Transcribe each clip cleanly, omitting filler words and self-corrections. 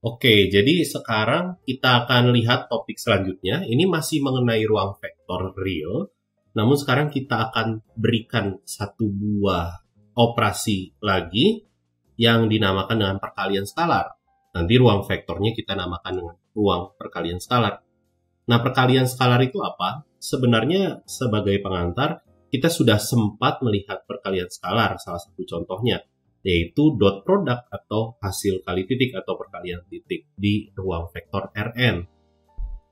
Oke, jadi sekarang kita akan lihat topik selanjutnya. Ini masih mengenai ruang vektor real. Namun sekarang kita akan berikan satu buah operasi lagi yang dinamakan dengan perkalian skalar. Nanti ruang vektornya kita namakan dengan ruang perkalian skalar. Nah, perkalian skalar itu apa? Sebenarnya sebagai pengantar, kita sudah sempat melihat perkalian skalar, salah satu contohnya, yaitu dot product atau hasil kali titik atau perkalian titik di ruang vektor Rn.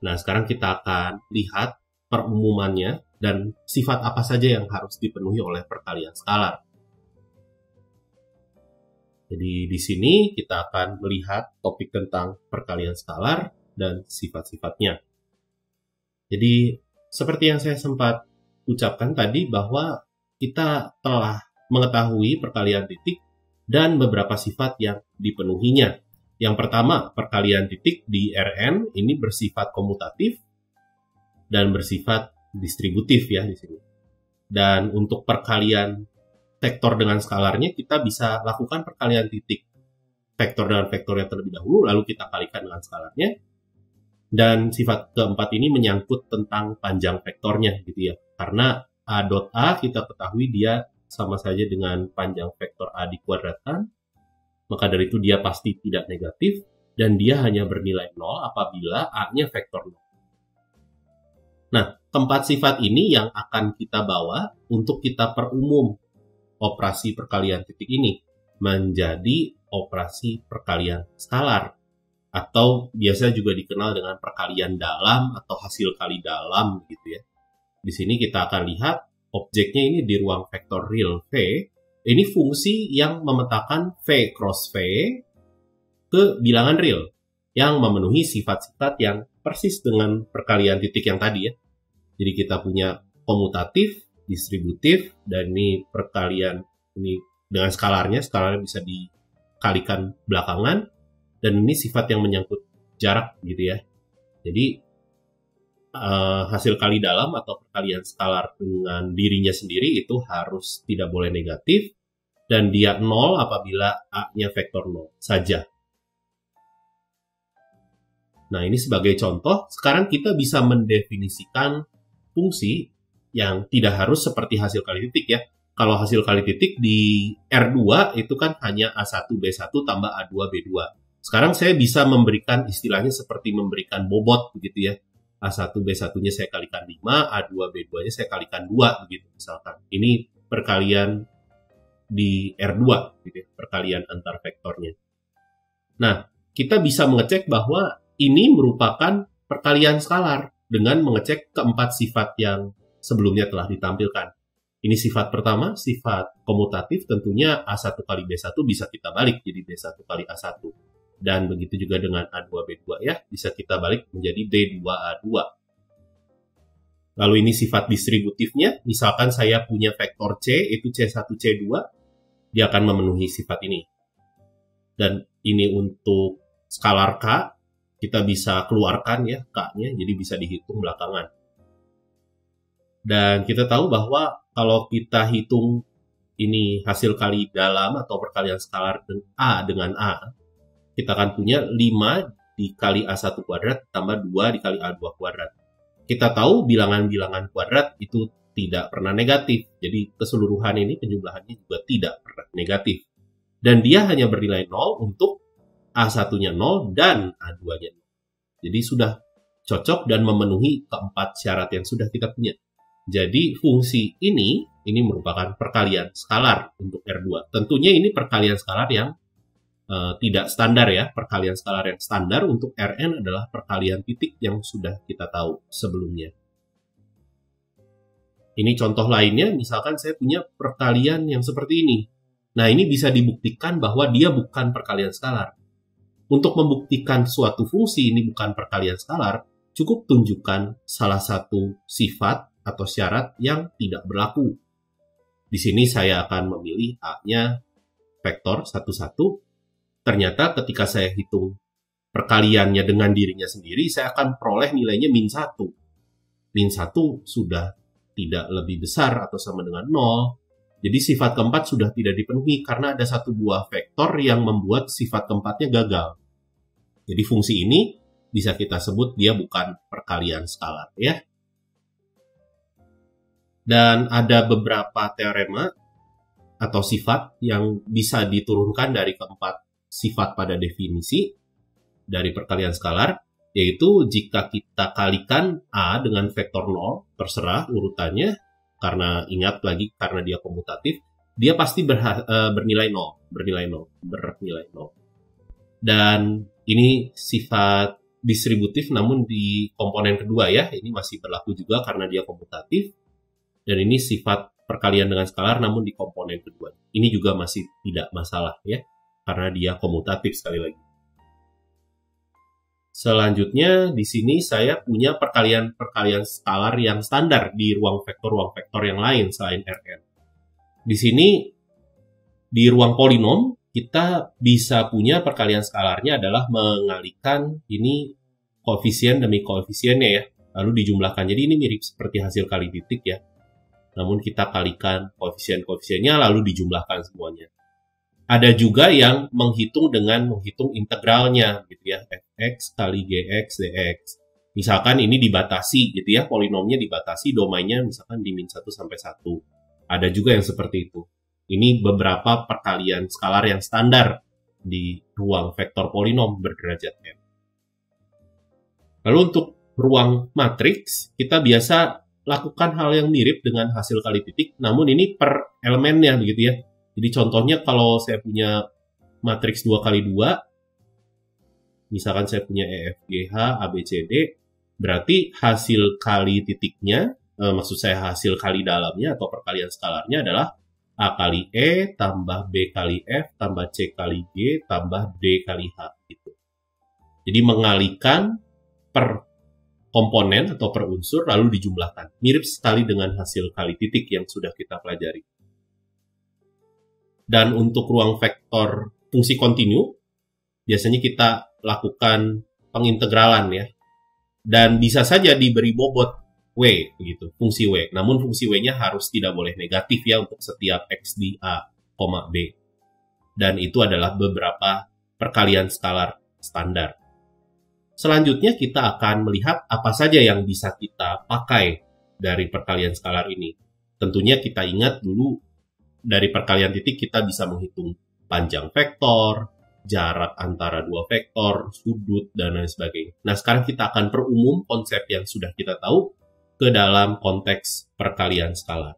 Nah, sekarang kita akan lihat perumumannya dan sifat apa saja yang harus dipenuhi oleh perkalian skalar. Jadi di sini kita akan melihat topik tentang perkalian skalar dan sifat-sifatnya. Jadi seperti yang saya sempat ucapkan tadi bahwa kita telah mengetahui perkalian titik dan beberapa sifat yang dipenuhinya. Yang pertama, perkalian titik di Rn ini bersifat komutatif dan bersifat distributif ya di sini. Dan untuk perkalian vektor dengan skalarnya, kita bisa lakukan perkalian titik vektor dengan vektor yang terlebih dahulu, lalu kita kalikan dengan skalarnya. Dan sifat keempat ini menyangkut tentang panjang vektornya gitu ya. Karena A dot A kita ketahui dia sama saja dengan panjang vektor A dikuadratkan, maka dari itu dia pasti tidak negatif, dan dia hanya bernilai 0 apabila A-nya vektor 0. Nah, keempat sifat ini yang akan kita bawa untuk kita perumum operasi perkalian titik ini menjadi operasi perkalian skalar, atau biasa juga dikenal dengan perkalian dalam atau hasil kali dalam gitu ya. Di sini kita akan lihat objeknya ini di ruang vektor real V. Ini fungsi yang memetakan V cross V ke bilangan real yang memenuhi sifat-sifat yang persis dengan perkalian titik yang tadi ya. Jadi kita punya komutatif, distributif, dan ini perkalian ini dengan skalarnya bisa dikalikan belakangan, dan ini sifat yang menyangkut jarak gitu ya. Jadi hasil kali dalam atau perkalian skalar dengan dirinya sendiri itu harus tidak boleh negatif, dan dia 0 apabila A-nya vektor 0 saja. Nah, ini sebagai contoh, sekarang kita bisa mendefinisikan fungsi yang tidak harus seperti hasil kali titik ya. Kalau hasil kali titik di R2 itu kan hanya A1, B1 tambah A2, B2. Sekarang saya bisa memberikan istilahnya seperti memberikan bobot begitu ya. A1, B1-nya saya kalikan 5, A2, B2-nya saya kalikan 2 begitu misalkan. Ini perkalian di R2 gitu ya, perkalian antar vektornya. Nah, kita bisa mengecek bahwa ini merupakan perkalian skalar dengan mengecek keempat sifat yang sebelumnya telah ditampilkan. Ini sifat pertama, sifat komutatif, tentunya A1 kali B1 bisa kita balik jadi B1 kali A1. Dan begitu juga dengan A2, B2 ya, bisa kita balik menjadi B2, A2. Lalu ini sifat distributifnya, misalkan saya punya vektor C, itu C1, C2, dia akan memenuhi sifat ini. Dan ini untuk skalar K, kita bisa keluarkan ya K-nya, jadi bisa dihitung belakangan. Dan kita tahu bahwa kalau kita hitung ini hasil kali dalam atau perkalian skalar A dengan A, kita akan punya 5 dikali A1 kuadrat tambah 2 dikali A2 kuadrat. Kita tahu bilangan-bilangan kuadrat itu tidak pernah negatif. Jadi keseluruhan ini penjumlahannya juga tidak pernah negatif. Dan dia hanya bernilai 0 untuk A1-nya 0 dan A2-nya 0. Jadi sudah cocok dan memenuhi keempat syarat yang sudah kita punya. Jadi fungsi ini merupakan perkalian skalar untuk R2. Tentunya ini perkalian skalar yang tidak standar ya. Perkalian skalar yang standar untuk Rn adalah perkalian titik yang sudah kita tahu sebelumnya. Ini contoh lainnya, misalkan saya punya perkalian yang seperti ini. Nah, ini bisa dibuktikan bahwa dia bukan perkalian skalar. Untuk membuktikan suatu fungsi ini bukan perkalian skalar, cukup tunjukkan salah satu sifat atau syarat yang tidak berlaku. Di sini saya akan memilih A-nya vektor 1, 1. Ternyata ketika saya hitung perkaliannya dengan dirinya sendiri, saya akan peroleh nilainya min 1. Min 1 sudah tidak lebih besar atau sama dengan 0. Jadi sifat keempat sudah tidak dipenuhi karena ada satu buah vektor yang membuat sifat keempatnya gagal. Jadi fungsi ini bisa kita sebut dia bukan perkalian skalar ya. Dan ada beberapa teorema atau sifat yang bisa diturunkan dari keempat sifat pada definisi dari perkalian skalar, yaitu jika kita kalikan A dengan vektor 0, terserah urutannya, karena ingat lagi karena dia komutatif, dia pasti bernilai 0. Dan ini sifat distributif namun di komponen kedua ya, ini masih berlaku juga karena dia komutatif. Dan ini sifat perkalian dengan skalar namun di komponen kedua. Ini juga masih tidak masalah ya, karena dia komutatif sekali lagi. Selanjutnya di sini saya punya perkalian skalar yang standar di ruang vektor yang lain selain Rn. Di sini di ruang polinom kita bisa punya perkalian skalarnya adalah mengalihkan ini koefisien demi koefisiennya ya, lalu dijumlahkan. Jadi ini mirip seperti hasil kali titik ya. Namun kita kalikan koefisien-koefisiennya lalu dijumlahkan semuanya. Ada juga yang menghitung integralnya gitu ya, fx kali gx dx. Misalkan ini dibatasi gitu ya, polinomnya dibatasi, domainnya misalkan di min 1 sampai 1. Ada juga yang seperti itu. Ini beberapa perkalian skalar yang standar di ruang vektor polinom berderajat n. Lalu untuk ruang matriks, kita biasa lakukan hal yang mirip dengan hasil kali titik, namun ini per elemennya begitu ya. Jadi contohnya kalau saya punya matriks 2 kali 2, misalkan saya punya EFGH, ABCD, berarti hasil kali titiknya, maksud saya hasil kali dalamnya atau perkalian skalarnya adalah A kali E tambah B kali F tambah C kali G tambah D kali H gitu. Jadi mengalihkan per komponen atau per unsur lalu dijumlahkan. Mirip sekali dengan hasil kali titik yang sudah kita pelajari. Dan untuk ruang vektor fungsi kontinu, biasanya kita lakukan pengintegralan ya. Dan bisa saja diberi bobot W, begitu, fungsi W. Namun fungsi W-nya harus tidak boleh negatif ya untuk setiap X di A, B. Dan itu adalah beberapa perkalian skalar standar. Selanjutnya kita akan melihat apa saja yang bisa kita pakai dari perkalian skalar ini. Tentunya kita ingat dulu dari perkalian titik kita bisa menghitung panjang vektor, jarak antara dua vektor, sudut, dan lain sebagainya. Nah, sekarang kita akan perumum konsep yang sudah kita tahu ke dalam konteks perkalian skalar.